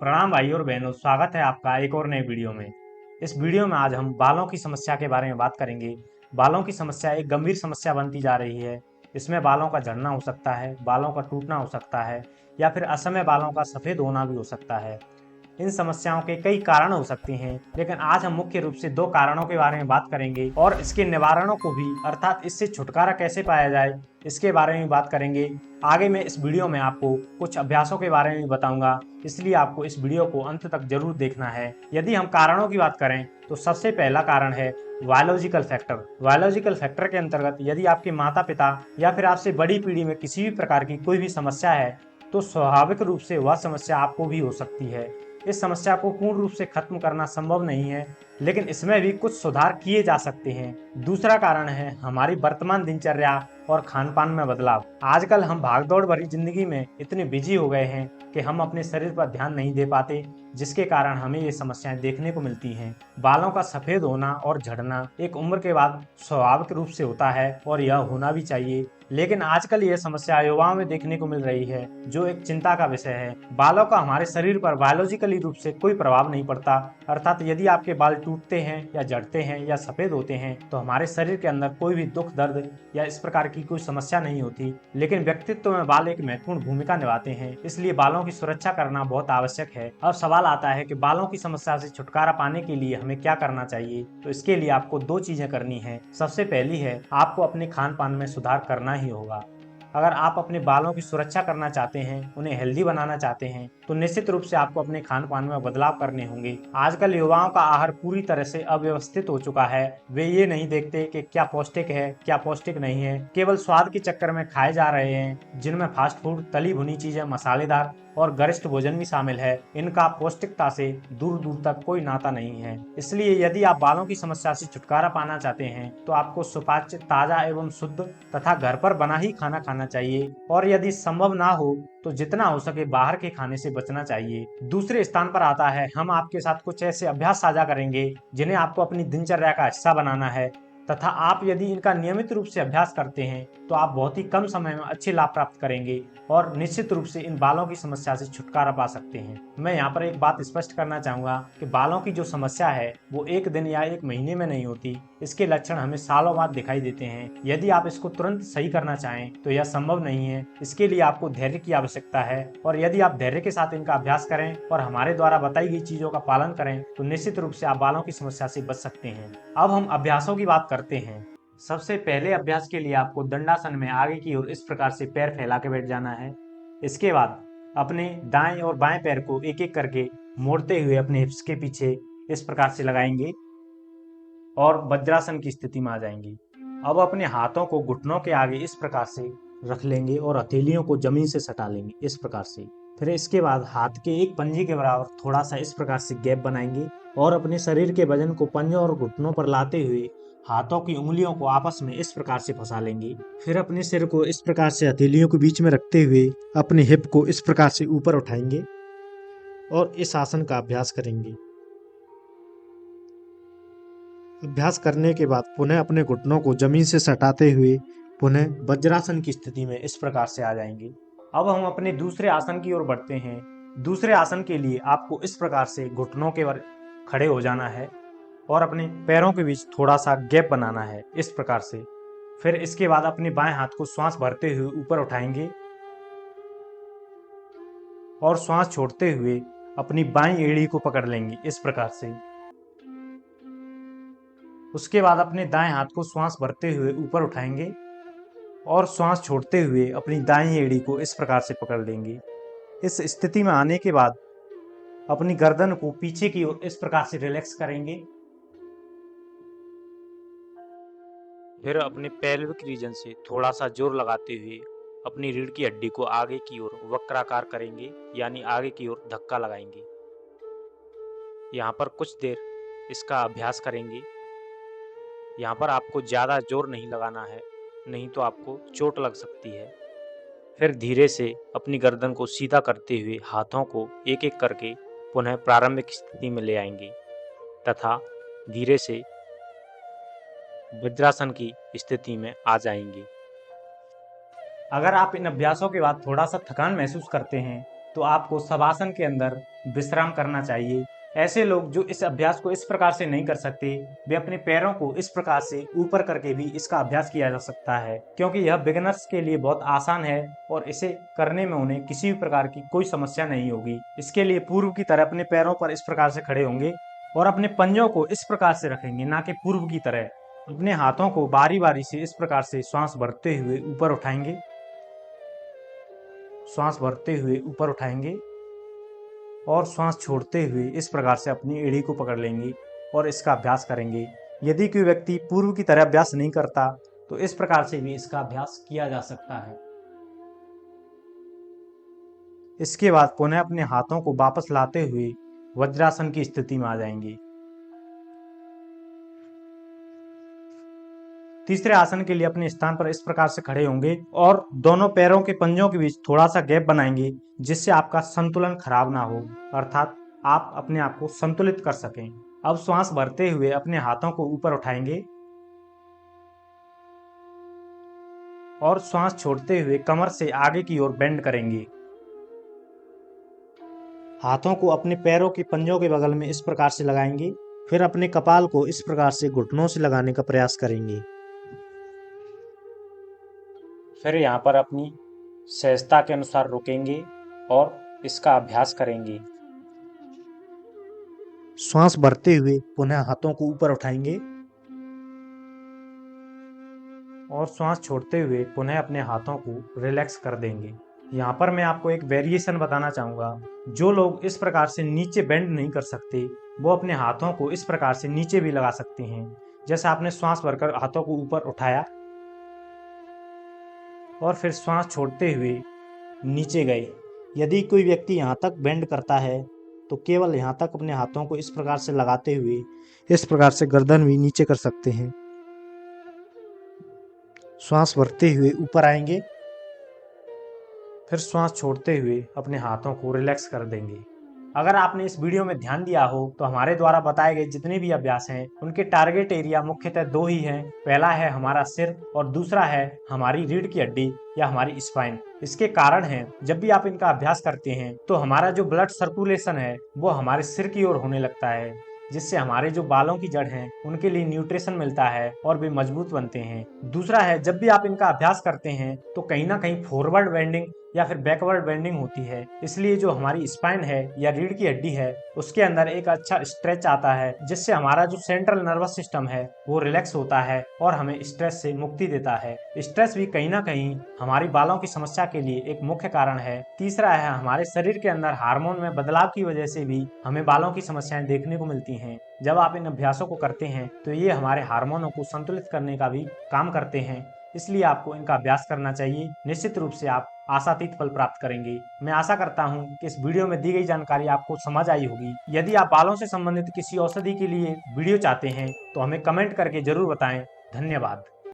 प्रणाम भाई और बहनों, स्वागत है आपका एक और नए वीडियो में। इस वीडियो में आज हम बालों की समस्या के बारे में बात करेंगे। बालों की समस्या एक गंभीर समस्या बनती जा रही है। इसमें बालों का झड़ना हो सकता है, बालों का टूटना हो सकता है या फिर असमय बालों का सफेद होना भी हो सकता है। इन समस्याओं के कई कारण हो सकते हैं, लेकिन आज हम मुख्य रूप से दो कारणों के बारे में बात करेंगे और इसके निवारणों को भी, अर्थात इससे छुटकारा कैसे पाया जाए, इसके बारे में बात करेंगे। आगे मैं इस वीडियो में आपको कुछ अभ्यासों के बारे में बताऊंगा, इसलिए आपको इस वीडियो को अंत तक जरूर देखना है। यदि हम कारणों की बात करें तो सबसे पहला कारण है बायोलॉजिकल फैक्टर। बायोलॉजिकल फैक्टर के अंतर्गत यदि आपके माता पिता या फिर आपसे बड़ी पीढ़ी में किसी भी प्रकार की कोई भी समस्या है तो स्वाभाविक रूप से वह समस्या आपको भी हो सकती है। इस समस्या को पूर्ण रूप से खत्म करना संभव नहीं है, लेकिन इसमें भी कुछ सुधार किए जा सकते हैं। दूसरा कारण है हमारी वर्तमान दिनचर्या और खान पान में बदलाव। आजकल हम भागदौड़ भरी जिंदगी में इतने बिजी हो गए हैं कि हम अपने शरीर पर ध्यान नहीं दे पाते, जिसके कारण हमें ये समस्याएं देखने को मिलती हैं। बालों का सफेद होना और झड़ना एक उम्र के बाद स्वाभाविक रूप से होता है और यह होना भी चाहिए, लेकिन आजकल यह समस्या युवाओं में देखने को मिल रही है, जो एक चिंता का विषय है। बालों का हमारे शरीर पर बायोलॉजिकली रूप से कोई प्रभाव नहीं पड़ता, अर्थात यदि आपके बाल टूटते हैं या झड़ते हैं या सफेद होते हैं तो हमारे शरीर के अंदर कोई भी दुख दर्द या इस प्रकार की कोई समस्या नहीं होती, लेकिन व्यक्तित्व में बाल एक महत्वपूर्ण भूमिका निभाते हैं, इसलिए बालों की सुरक्षा करना बहुत आवश्यक है। अब सवाल आता है कि बालों की समस्या से छुटकारा पाने के लिए हमें क्या करना चाहिए। तो इसके लिए आपको दो चीजें करनी है। सबसे पहली है, आपको अपने खान पान में सुधार करना ही होगा। अगर आप अपने बालों की सुरक्षा करना चाहते हैं, उन्हें हेल्दी बनाना चाहते हैं, तो निश्चित रूप से आपको अपने खान पान में बदलाव करने होंगे। आजकल युवाओं का आहार पूरी तरह से अव्यवस्थित हो चुका है। वे ये नहीं देखते कि क्या पौष्टिक है, क्या पौष्टिक नहीं है, केवल स्वाद के चक्कर में खाए जा रहे हैं, जिनमें फास्ट फूड, तली भुनी चीजें, मसालेदार और गरिष्ठ भोजन भी शामिल है। इनका पौष्टिकता से दूर दूर तक कोई नाता नहीं है। इसलिए यदि आप बालों की समस्या से छुटकारा पाना चाहते हैं तो आपको सुपाच्य, ताजा एवं शुद्ध तथा घर पर बना ही खाना खाना चाहिए, और यदि संभव ना हो तो जितना हो सके बाहर के खाने से बचना चाहिए। दूसरे स्थान पर आता है, हम आपके साथ कुछ ऐसे अभ्यास साझा करेंगे जिन्हें आपको अपनी दिनचर्या का हिस्सा बनाना है, तथा आप यदि इनका नियमित रूप से अभ्यास करते हैं तो आप बहुत ही कम समय में अच्छे लाभ प्राप्त करेंगे और निश्चित रूप से इन बालों की समस्या से छुटकारा पा सकते हैं। मैं यहाँ पर एक बात स्पष्ट करना चाहूंगा कि बालों की जो समस्या है वो एक दिन या एक महीने में नहीं होती। इसके लक्षण हमें सालों बाद दिखाई देते हैं। यदि आप इसको तुरंत सही करना चाहें तो यह संभव नहीं है। इसके लिए आपको धैर्य की आवश्यकता है, और यदि आप धैर्य के साथ इनका अभ्यास करें और हमारे द्वारा बताई गई चीजों का पालन करें तो निश्चित रूप से आप बालों की समस्या से बच सकते हैं। अब हम अभ्यासों की बात करते हैं। सबसे पहले अभ्यास के लिए आपको दंडासन में आगे की ओर इस प्रकार से पैर फैला के बैठ जाना है। इसके बाद अपने दाएं और बाएं पैर को एक एक करके मोड़ते हुए अपने हिप्स के पीछे इस प्रकार से लगाएंगे और वज्रासन की स्थिति में आ जाएंगे। अब अपने हाथों को घुटनों के आगे इस प्रकार से रख लेंगे और हथेलियों को जमीन से सटा लेंगे इस प्रकार से। फिर इसके बाद हाथ के एक पंजे के बराबर थोड़ा सा इस प्रकार से गैप बनाएंगे और अपने शरीर के वजन को पंजों और घुटनों पर लाते हुए हाथों की उंगलियों को आपस में इस प्रकार से फंसा लेंगे। फिर अपने सिर को इस प्रकार से हथेलियों के बीच में रखते हुए अपने हिप को इस प्रकार से ऊपर उठाएंगे और इस आसन का अभ्यास करेंगे। अभ्यास करने के बाद पुनः अपने घुटनों को जमीन से सटाते हुए पुनः वज्रासन की स्थिति में इस प्रकार से आ जाएंगे। अब हम अपने दूसरे आसन की ओर बढ़ते हैं। दूसरे आसन के लिए आपको इस प्रकार से घुटनों के वर खड़े हो जाना है और अपने पैरों के बीच थोड़ा सा गैप बनाना है इस प्रकार से। फिर इसके बाद अपने बाएं हाथ को श्वास भरते हुए ऊपर उठाएंगे और श्वास छोड़ते हुए अपनी बाईं एड़ी को पकड़ लेंगे इस प्रकार से। उसके बाद अपने दाएं हाथ को श्वास भरते हुए ऊपर उठाएंगे और श्वास छोड़ते हुए अपनी दाईं एड़ी को इस प्रकार से पकड़ लेंगे। इस स्थिति में आने के बाद अपनी गर्दन को पीछे की ओर इस प्रकार से रिलैक्स करेंगे। फिर अपने पेल्विक रीजन से थोड़ा सा जोर लगाते हुए अपनी रीढ़ की हड्डी को आगे की ओर वक्राकार करेंगे, यानी आगे की ओर धक्का लगाएंगे। यहाँ पर कुछ देर इसका अभ्यास करेंगे। यहाँ पर आपको ज़्यादा जोर नहीं लगाना है, नहीं तो आपको चोट लग सकती है। फिर धीरे से अपनी गर्दन को सीधा करते हुए हाथों को एक एक करके पुनः प्रारंभिक स्थिति में ले आएंगे तथा धीरे से वज्रासन की स्थिति में आ जाएंगे। अगर आप इन अभ्यासों के बाद थोड़ा सा थकान महसूस करते हैं तो आपको शवासन के अंदर विश्राम करना चाहिए। ऐसे लोग जो इस अभ्यास को इस प्रकार से नहीं कर सकते, वे अपने पैरों को इस प्रकार से ऊपर करके भी इसका अभ्यास किया जा सकता है, क्योंकि यह बिगिनर्स के लिए बहुत आसान है और इसे करने में उन्हें किसी भी प्रकार की कोई समस्या नहीं होगी। इसके लिए पूर्व की तरह अपने पैरों पर इस प्रकार से खड़े होंगे और अपने पंजों को इस प्रकार से रखेंगे, ना कि पूर्व की तरह। अपने हाथों को बारी बारी से इस प्रकार से श्वास भरते हुए ऊपर उठाएंगे, श्वास भरते हुए ऊपर उठाएंगे और श्वास छोड़ते हुए इस प्रकार से अपनी एड़ी को पकड़ लेंगे और इसका अभ्यास करेंगे। यदि कोई व्यक्ति पूर्व की तरह अभ्यास नहीं करता तो इस प्रकार से भी इसका अभ्यास किया जा सकता है। इसके बाद पुनः अपने हाथों को वापस लाते हुए वज्रासन की स्थिति में आ जाएंगे। तीसरे आसन के लिए अपने स्थान पर इस प्रकार से खड़े होंगे और दोनों पैरों के पंजों के बीच थोड़ा सा गैप बनाएंगे, जिससे आपका संतुलन खराब ना हो, अर्थात आप अपने आप को संतुलित कर सकें। अब श्वास भरते हुए अपने हाथों को ऊपर उठाएंगे और श्वास छोड़ते हुए कमर से आगे की ओर बेंड करेंगे। हाथों को अपने पैरों के पंजों के बगल में इस प्रकार से लगाएंगे, फिर अपने कपाल को इस प्रकार से घुटनों से लगाने का प्रयास करेंगे। फिर यहाँ पर अपनी सहजता के अनुसार रुकेंगे और इसका अभ्यास करेंगे। श्वास भरते हुए पुनः हाथों को ऊपर उठाएंगे और श्वास छोड़ते हुए पुनः अपने हाथों को रिलैक्स कर देंगे। यहाँ पर मैं आपको एक वेरिएशन बताना चाहूँगा। जो लोग इस प्रकार से नीचे बेंड नहीं कर सकते, वो अपने हाथों को इस प्रकार से नीचे भी लगा सकते हैं। जैसे आपने श्वास भरकर हाथों को ऊपर उठाया और फिर श्वास छोड़ते हुए नीचे गए। यदि कोई व्यक्ति यहाँ तक बेंड करता है तो केवल यहाँ तक अपने हाथों को इस प्रकार से लगाते हुए इस प्रकार से गर्दन भी नीचे कर सकते हैं। श्वास भरते हुए ऊपर आएंगे, फिर श्वास छोड़ते हुए अपने हाथों को रिलैक्स कर देंगे। अगर आपने इस वीडियो में ध्यान दिया हो तो हमारे द्वारा बताए गए जितने भी अभ्यास हैं उनके टारगेट एरिया मुख्यतः दो ही हैं। पहला है हमारा सिर और दूसरा है हमारी रीढ़ की हड्डी या हमारी स्पाइन। इसके कारण है जब भी आप इनका अभ्यास करते हैं तो हमारा जो ब्लड सर्कुलेशन है वो हमारे सिर की ओर होने लगता है, जिससे हमारे जो बालों की जड़ हैं उनके लिए न्यूट्रिशन मिलता है और वे मजबूत बनते हैं। दूसरा है जब भी आप इनका अभ्यास करते हैं तो कहीं ना कहीं फॉरवर्ड बेंडिंग या फिर बैकवर्ड बेंडिंग होती है, इसलिए जो हमारी स्पाइन है या रीढ़ की हड्डी है उसके अंदर एक अच्छा स्ट्रेच आता है, जिससे हमारा जो सेंट्रल नर्वस सिस्टम है वो रिलैक्स होता है और हमें स्ट्रेस से मुक्ति देता है। स्ट्रेस भी कहीं ना कहीं हमारी बालों की समस्या के लिए एक मुख्य कारण है। तीसरा है हमारे शरीर के अंदर हार्मोन में बदलाव की वजह से भी हमें बालों की समस्याएं देखने को मिलती हैं। जब आप इन अभ्यासों को करते हैं तो ये हमारे हार्मोनों को संतुलित करने का भी काम करते हैं, इसलिए आपको इनका अभ्यास करना चाहिए। निश्चित रूप से आप आशातीत फल प्राप्त करेंगे। मैं आशा करता हूं कि इस वीडियो में दी गई जानकारी आपको समझ आई होगी। यदि आप बालों से संबंधित किसी औषधि के लिए वीडियो चाहते हैं तो हमें कमेंट करके जरूर बताएं। धन्यवाद।